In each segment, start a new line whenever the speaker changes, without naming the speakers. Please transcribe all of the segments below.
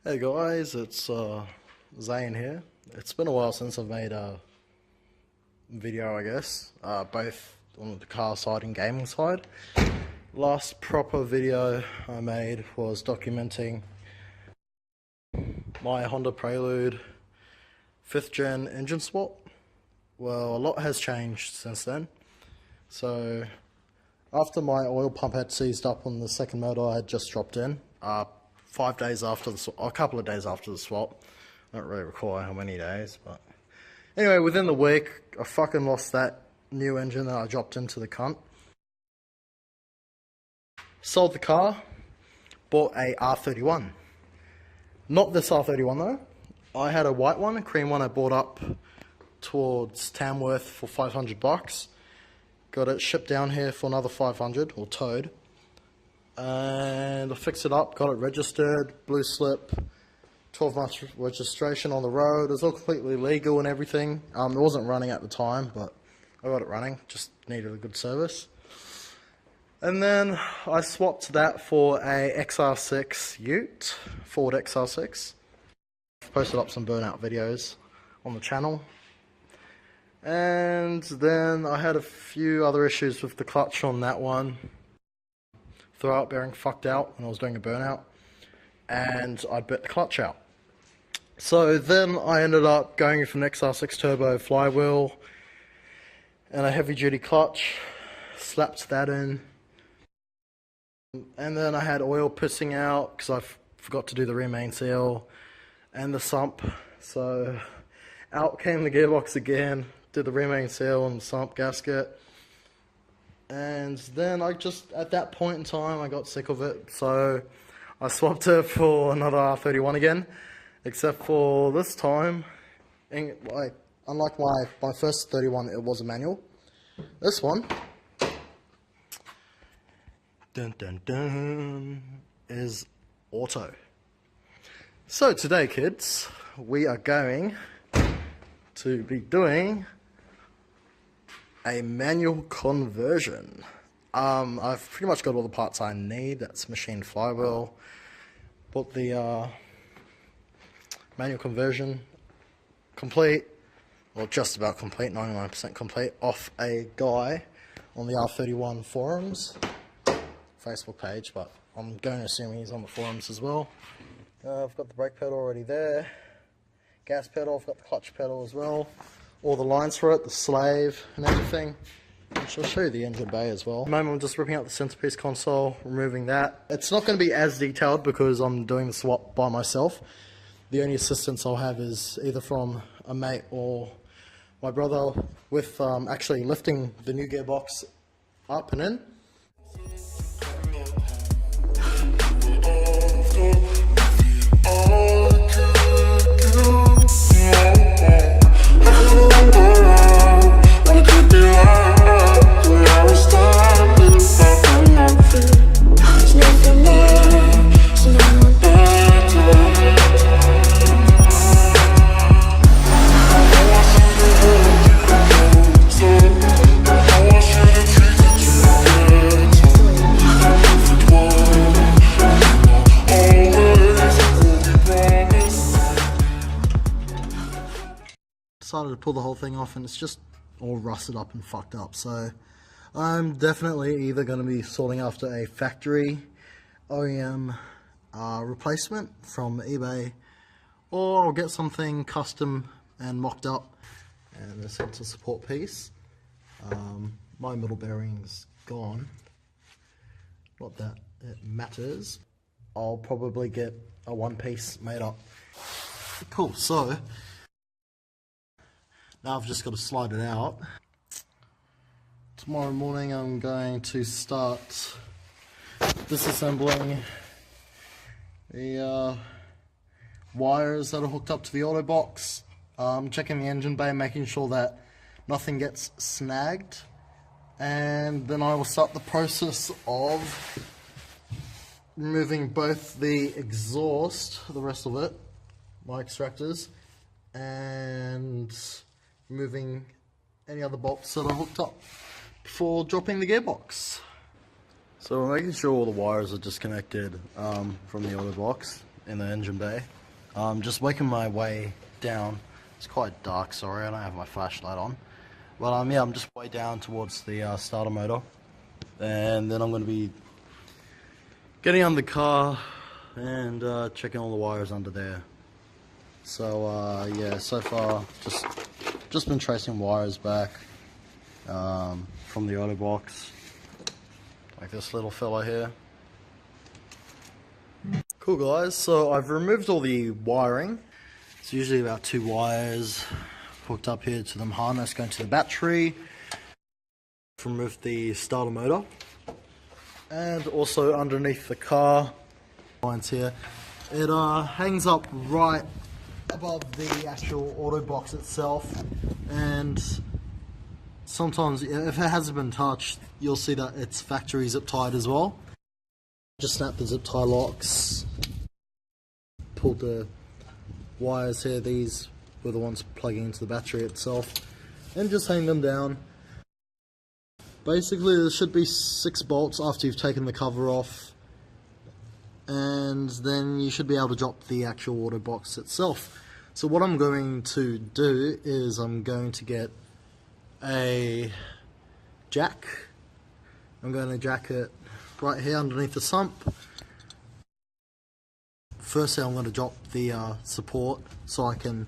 Hey guys, it's Zane here. It's been a while since I've made a video, I guess, both on the car side and gaming side. Last proper video I made was documenting my Honda Prelude 5th gen engine swap. Well, a lot has changed since then. So after my oil pump had seized up on the second motor I had just dropped in, 5 days after the swap, a couple of days after the swap, I don't really recall how many days, but anyway, within the week, I fucking lost that new engine that I dropped into the cunt. Sold the car, bought a R31. Not this R31 though. I had a white one, a cream one I bought up towards Tamworth for $500. Got it shipped down here for another 500, or towed. And I fixed it up, got it registered, blue slip, 12 months registration on the road. It was all completely legal and everything. It wasn't running at the time, but I got it running, just needed a good service. And then I swapped that for a XR6 Ute, Ford XR6. I've posted up some burnout videos on the channel. And then I had a few other issues with the clutch on that one. Throwout bearing fucked out when I was doing a burnout, and I bit the clutch out. So then I ended up going for an XR6 turbo flywheel and a heavy duty clutch, slapped that in, and then I had oil pissing out because I forgot to do the rear main seal and the sump. So out came the gearbox again, did the rear main seal and the sump gasket. And then at that point in time, I got sick of it, so I swapped it for another R31 again, except for this time, unlike my first 31, it was a manual. This one, dun dun dun, is auto. So today, kids, we are going to be doing a manual conversion. I've pretty much got all the parts I need. That's machined flywheel. Bought the manual conversion complete, or just about complete, 99% complete, off a guy on the R31 forums, Facebook page, but I'm going to assume he's on the forums as well. I've got the brake pedal already there, gas pedal, I've got the clutch pedal as well. All the lines for it, the slave and everything. Which I'll show you the engine bay as well. At the moment I'm just ripping out the centerpiece console, removing that. It's not going to be as detailed because I'm doing the swap by myself. The only assistance I'll have is either from a mate or my brother with actually lifting the new gearbox up and in. Decided to pull the whole thing off and it's just all rusted up and fucked up, so I'm definitely either going to be sorting after a factory OEM replacement from eBay, or I'll get something custom and mocked up. And the sensor support piece, my middle bearing's gone, not that it matters. I'll probably get a one piece made up. Cool, so now I've just got to slide it out. Tomorrow morning I'm going to start disassembling the wires that are hooked up to the auto box. Checking the engine bay, making sure that nothing gets snagged. And then I will start the process of removing both the exhaust, the rest of it, my extractors, and removing any other bolts that are hooked up before dropping the gearbox. So we're making sure all the wires are disconnected from the auto box in the engine bay. Just making my way down. It's quite dark, sorry, I don't have my flashlight on. But yeah, I'm just way down towards the starter motor. And then I'm going to be getting on the car and checking all the wires under there. So yeah, so far just been tracing wires back from the auto box, like this little fella here. Cool guys, so I've removed all the wiring. It's usually about 2 wires hooked up here to the harness going to the battery. Removed the starter motor, and also underneath the car lines here, it hangs up right above the actual auto box itself, and sometimes if it hasn't been touched you'll see that it's factory zip tied as well. Just snap the zip tie locks, pull the wires here, these were the ones plugging into the battery itself, and just hang them down. Basically there should be 6 bolts after you've taken the cover off, and then you should be able to drop the actual auto box itself. So what I'm going to do is I'm going to get a jack. I'm going to jack it right here underneath the sump. Firstly I'm going to drop the support so I can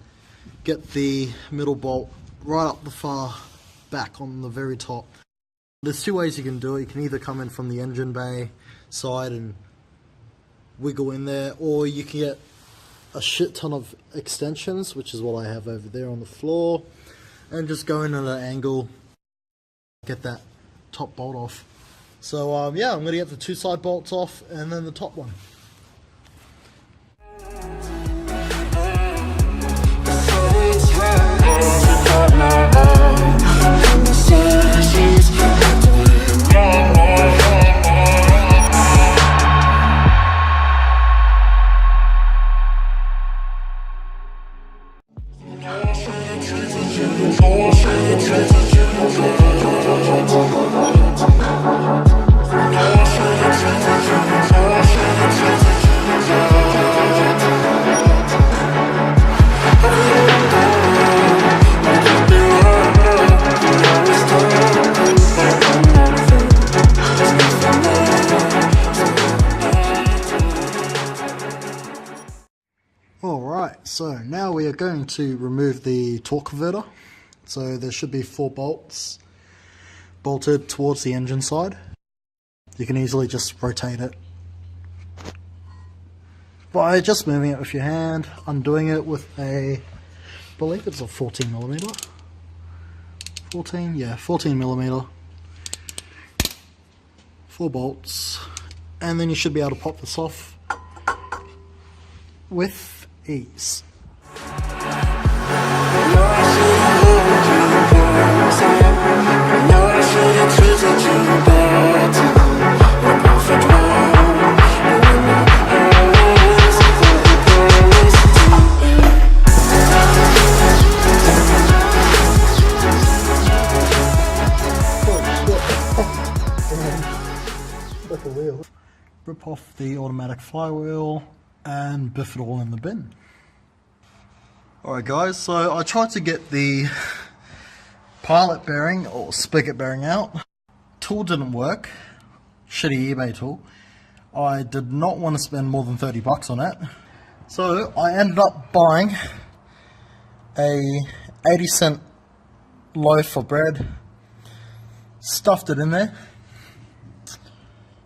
get the middle bolt right up the far back on the very top. There's 2 ways you can do it. You can either come in from the engine bay side and wiggle in there, or you can get a shit ton of extensions, which is what I have over there on the floor, and just go in at an angle, get that top bolt off. So yeah, I'm going to get the 2 side bolts off and then the top one. Alright, so now we are going to remove the torque converter. So there should be 4 bolts bolted towards the engine side. You can easily just rotate it by just moving it with your hand, undoing it with I believe it's a 14mm. 14mm. 4 bolts, and then you should be able to pop this off with ease. Rip off the automatic flywheel and biff it all in the bin. Alright guys, so I tried to get the pilot bearing or spigot bearing out. Tool didn't work. Shitty eBay tool. I did not want to spend more than 30 bucks on it. So I ended up buying a 80-cent loaf of bread, stuffed it in there,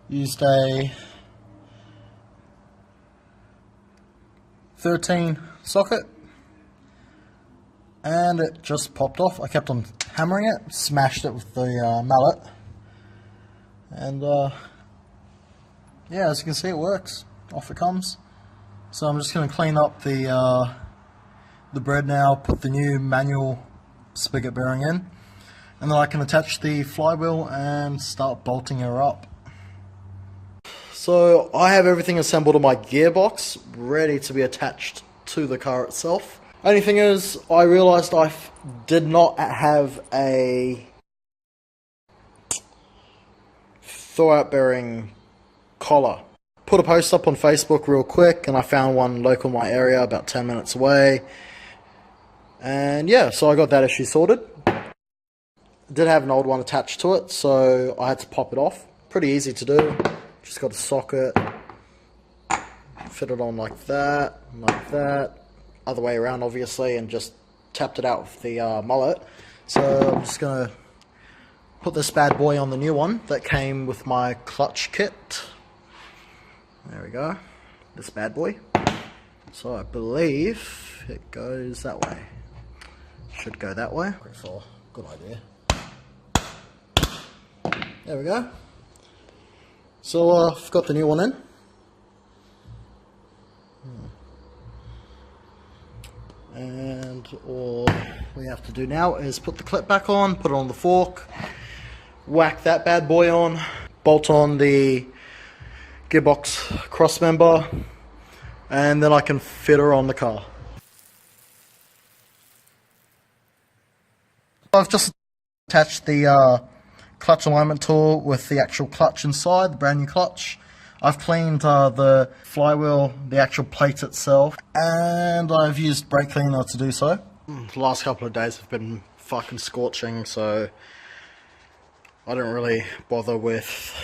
used a 13 socket, and it just popped off. I kept on hammering it, smashed it with the mallet, and yeah, as you can see, it works. Off it comes. So I'm just going to clean up the bread now, put the new manual spigot bearing in, and then I can attach the flywheel and start bolting her up. So I have everything assembled in my gearbox, ready to be attached to the car itself. Only thing is, I realised I did not have a throwout bearing collar put a post up on Facebook real quick, and I found one local in my area, about 10 minutes away. And yeah, so I got that issue sorted. Did have an old one attached to it, so I had to pop it off. Pretty easy to do. Just got a socket, fit it on like that, other way around obviously, and just tapped it out with the mullet. So I'm just gonna put this bad boy on the new one that came with my clutch kit. There we go, this bad boy. So I believe it goes that way. Should go that way. Good idea. There we go. So I've got the new one in. And all we have to do now is put the clip back on, put it on the fork, whack that bad boy on, bolt on the gearbox cross member, and then I can fit her on the car. I've just attached the clutch alignment tool with the actual clutch inside, the brand new clutch. I've cleaned the flywheel, the actual plate itself, and I've used brake cleaner to do so. The last couple of days have been fucking scorching, so I didn't really bother with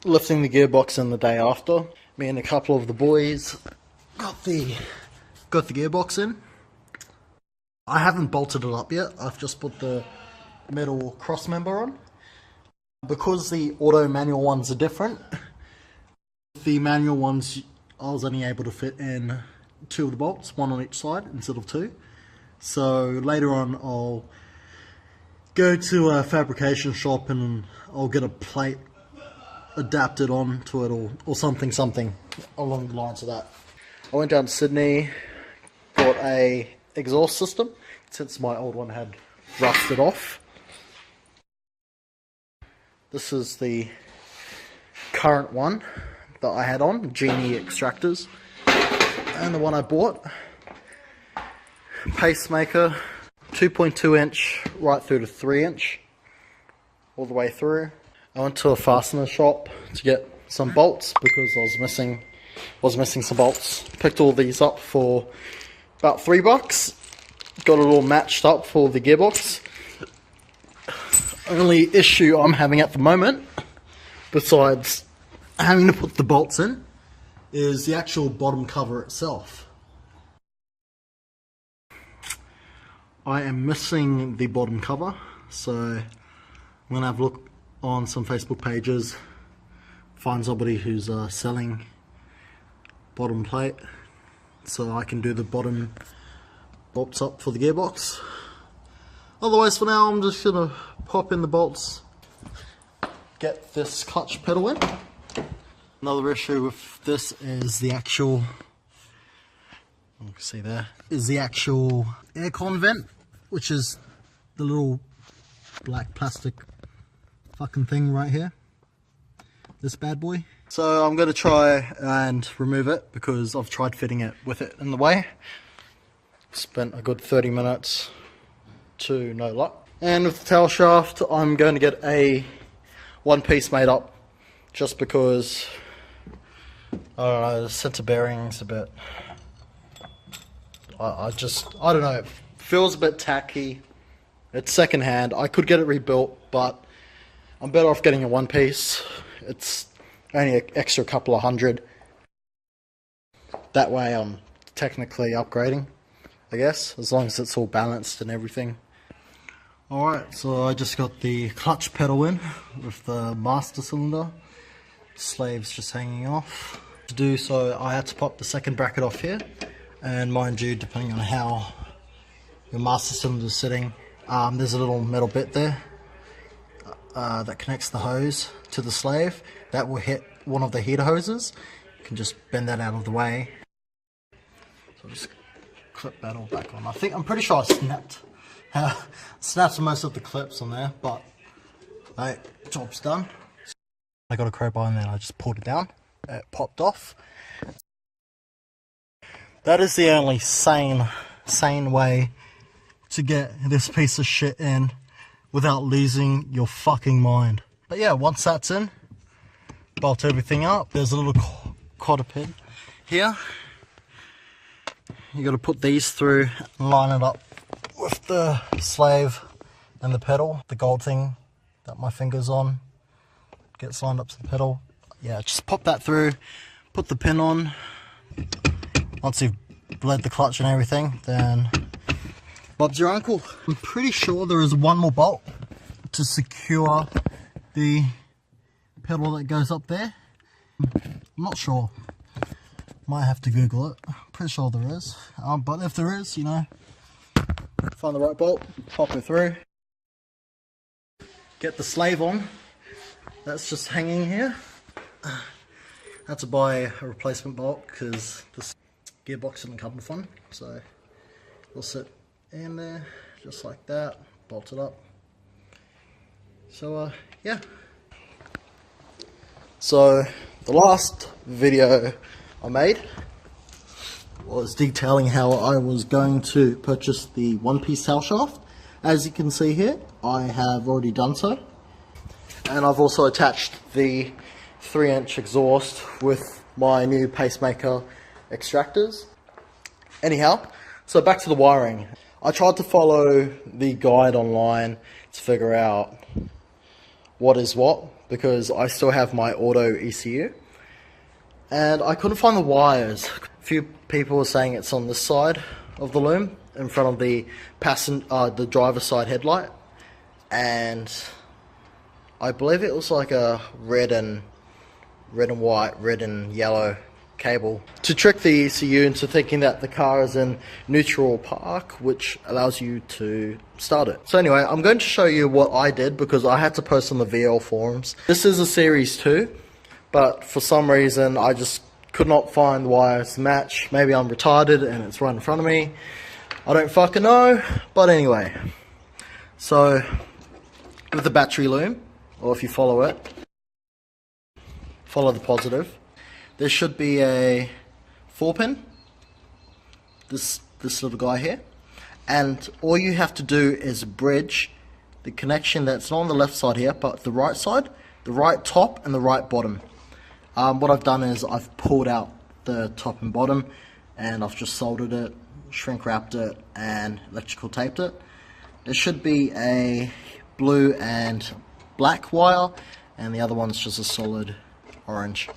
lifting the gearbox in the day after. Me and a couple of the boys got the gearbox in. I haven't bolted it up yet. I've just put the metal cross member on. Because the auto manual ones are different, the manual ones I was only able to fit in 2 of the bolts, 1 on each side instead of 2. So later on I'll go to a fabrication shop and I'll get a plate adapted onto it, or something along the lines of that. I went down to Sydney, bought a exhaust system since my old one had rusted off. This is the current one that I had on, Genie extractors, and the one I bought, pacemaker, 2.2 inch right through to 3 inch, all the way through. I went to a fastener shop to get some bolts because I was missing some bolts. Picked all these up for about $3. Got it all matched up for the gearbox. Only issue I'm having at the moment, besides having to put the bolts in, is the actual bottom cover itself. I am missing the bottom cover, so I'm going to have a look on some Facebook pages, find somebody who's selling bottom plate, so I can do the bottom bolts up for the gearbox. Otherwise, for now, I'm just going to pop in the bolts, get this clutch pedal in. Another issue with this is the actual, you can see there, is the actual aircon vent, which is the little black plastic fucking thing right here. This bad boy. So I'm going to try and remove it because I've tried fitting it with it in the way. Spent a good 30 minutes to no luck. And with the tail shaft, I'm going to get a one piece made up just because, I don't know, the center bearing's a bit, I don't know, it feels a bit tacky. It's second hand. I could get it rebuilt, but I'm better off getting a one piece. It's only an extra couple of $100. That way I'm technically upgrading, I guess, as long as it's all balanced and everything. Alright, so I just got the clutch pedal in with the master cylinder. Slave's just hanging off. To do so, I had to pop the second bracket off here, and mind you, depending on how your master cylinder is sitting, there's a little metal bit there that connects the hose to the slave. That will hit one of the heater hoses. You can just bend that out of the way. So just clip that all back on. I'm pretty sure I snapped most of the clips on there, but hey, job's done. I got a crowbar and then I just pulled it down. It popped off. That is the only sane way to get this piece of shit in without losing your fucking mind. But yeah, once that's in, bolt everything up. There's a little cotter pin here. You got to put these through and line it up with the slave and the pedal, the gold thing that my finger's on gets lined up to the pedal. Yeah, just pop that through, put the pin on. Once you've bled the clutch and everything, then Bob's your uncle. I'm pretty sure there is one more bolt to secure the pedal that goes up there. I'm not sure. Might have to Google it. Pretty sure there is. But if there is, you know, find the right bolt, pop it through. Get the slave on. That's just hanging here. I had to buy a replacement bolt because this gearbox didn't come with one. So it'll sit in there just like that. Bolt it up. So yeah. So the last video I made was detailing how I was going to purchase the one-piece tail shaft. As you can see here, I have already done so. And I've also attached the 3-inch exhaust with my new pacemaker extractors. Anyhow, so back to the wiring. I tried to follow the guide online to figure out what is what, because I still have my auto ECU. And I couldn't find the wires. A few people were saying it's on this side of the loom, in front of the the driver's side headlight. And I believe it was like a red and white, red and yellow cable to trick the ECU into thinking that the car is in neutral park, which allows you to start it. So anyway, I'm going to show you what I did because I had to post on the VL forums. This is a series 2, but for some reason I just could not find the wires to match. Maybe I'm retarded and it's right in front of me. I don't fucking know, but anyway. So with the battery loom, or if you follow it, follow the positive, there should be a 4-pin, this little guy here, and all you have to do is bridge the connection that's not on the left side here, but the right side, the right top and the right bottom. What I've done is I've pulled out the top and bottom and I've just soldered it, shrink wrapped it and electrical taped it. There should be a blue and black wire and the other one's just a solid orange.